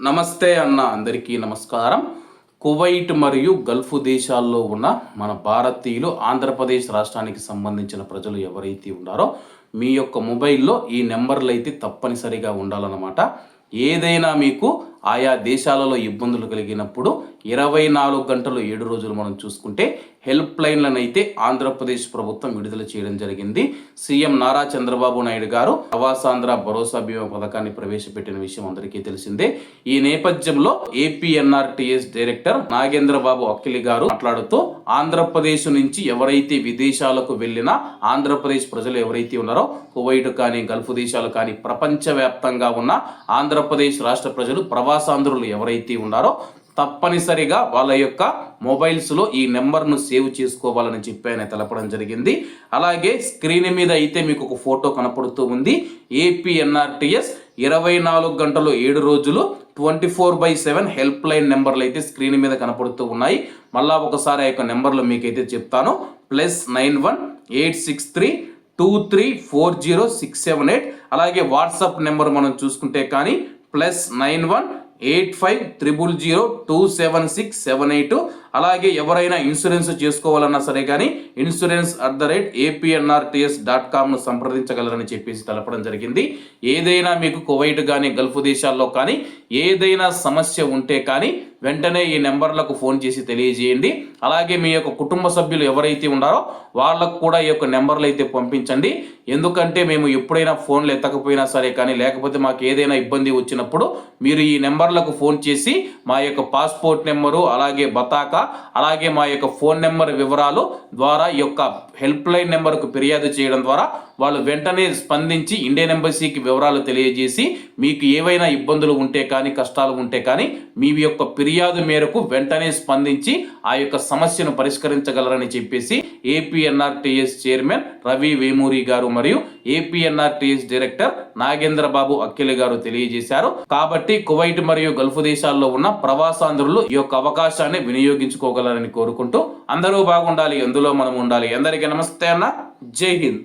నమస్తే అన్న, అందరికీ నమస్కారం. కువైట్ మరియు గల్ఫ్ దేశాల్లో ఉన్న మన భారతీయులు, ఆంధ్రప్రదేశ్ రాష్ట్రానికి సంబంధించిన ప్రజలు ఎవరైతే ఉన్నారో మీ యొక్క మొబైల్లో ఈ నెంబర్లు అయితే తప్పనిసరిగా ఉండాలన్నమాట. ఏదైనా మీకు ఆయా దేశాలలో ఇబ్బందులు కలిగినప్పుడు 24 గంటలు 7 రోజులు మనం చూసుకుంటే హెల్ప్ లైన్లను అయితే ఆంధ్రప్రదేశ్ ప్రభుత్వం విడుదల చేయడం జరిగింది. సీఎం నారా చంద్రబాబు నాయుడు గారు ప్రవాసాంధ్ర భరోసా బీమా పథకాన్ని ప్రవేశపెట్టిన విషయం అందరికీ తెలిసిందే. ఈ నేపథ్యంలో ఏపీఎన్ఆర్టీఎస్ డైరెక్టర్ నాగేంద్రబాబు అక్కిలి గారు మాట్లాడుతూ ఆంధ్రప్రదేశ్ నుంచి ఎవరైతే విదేశాలకు వెళ్ళినా ఆంధ్రప్రదేశ్ ప్రజలు ఎవరైతే ఉన్నారో కువైట్ కానీ గల్ఫ్ దేశాలు కానీ ప్రపంచవ్యాప్తంగా ఉన్న ఆంధ్రప్రదేశ్ రాష్ట్ర ప్రజలు ప్రవాసాంధ్రులు ఎవరైతే ఉన్నారో తప్పనిసరిగా వాళ్ళ యొక్క మొబైల్స్లో ఈ నెంబర్ను సేవ్ చేసుకోవాలని చెప్పి ఆయన తెలపడం జరిగింది. అలాగే స్క్రీన్ మీద అయితే మీకు ఒక ఫోటో కనపడుతూ ఉంది. ఏపీఎన్ఆర్టీఎస్ 24 గంటలు 7 రోజులు 24/7 హెల్ప్ లైన్ నెంబర్లు అయితే స్క్రీన్ మీద కనపడుతూ ఉన్నాయి. మళ్ళా ఒకసారి ఆ యొక్క నెంబర్లు మీకైతే చెప్తాను. +91 863 2340678. అలాగే వాట్సాప్ నెంబర్ మనం చూసుకుంటే కానీ +91 8500027678. అలాగే ఎవరైనా ఇన్సూరెన్స్ చేసుకోవాలన్నా సరే కానీ insurance@apnrts.com సంప్రదించగలరని చెప్పేసి తెలపడం జరిగింది. ఏదైనా మీకు కువైట్ కానీ గల్ఫ్ దేశాల్లో కానీ ఏదైనా సమస్య ఉంటే కానీ వెంటనే ఈ నెంబర్లకు ఫోన్ చేసి తెలియజేయండి. అలాగే మీ యొక్క కుటుంబ సభ్యులు ఎవరైతే ఉన్నారో వాళ్ళకు కూడా ఈ యొక్క నెంబర్లు అయితే పంపించండి. ఎందుకంటే మేము ఎప్పుడైనా ఫోన్లు ఎత్తకపోయినా సరే కానీ లేకపోతే మాకు ఏదైనా ఇబ్బంది వచ్చినప్పుడు మీరు ఈ నెంబర్లకు ఫోన్ చేసి మా యొక్క పాస్పోర్ట్ నెంబరు, అలాగే బతాకా, అలాగే మా యొక్క ఫోన్ నెంబర్ వివరాలు ద్వారా ఈ యొక్క హెల్ప్ లైన్ నెంబర్కు ఫిర్యాదు చేయడం ద్వారా వాళ్ళు వెంటనే స్పందించి ఇండియన్ ఎంబసీకి వివరాలు తెలియజేసి మీకు ఏవైనా ఇబ్బందులు ఉంటే కానీ కష్టాలు ఉంటే కానీ మీ యొక్క ఫిర్యాదు మేరకు వెంటనే స్పందించి ఆ యొక్క సమస్యను పరిష్కరించగలరని చెప్పేసి ఏపీఎన్ఆర్టీఎస్ చైర్మన్ రవి వేమూరి గారు మరియు ఏపీఎన్ఆర్టీఎస్ డైరెక్టర్ నాగేంద్రబాబు అక్కిలి గారు తెలియజేశారు. కాబట్టి కువైట్ మరియు గల్ఫ్ దేశాల్లో ఉన్న ప్రవాసాంధ్రులు ఈ యొక్క అవకాశాన్ని వినియోగించుకోగలరని కోరుకుంటూ అందరూ బాగుండాలి, అందులో మనం ఉండాలి. అందరికీ నమస్తే అన్న, జై హింద్.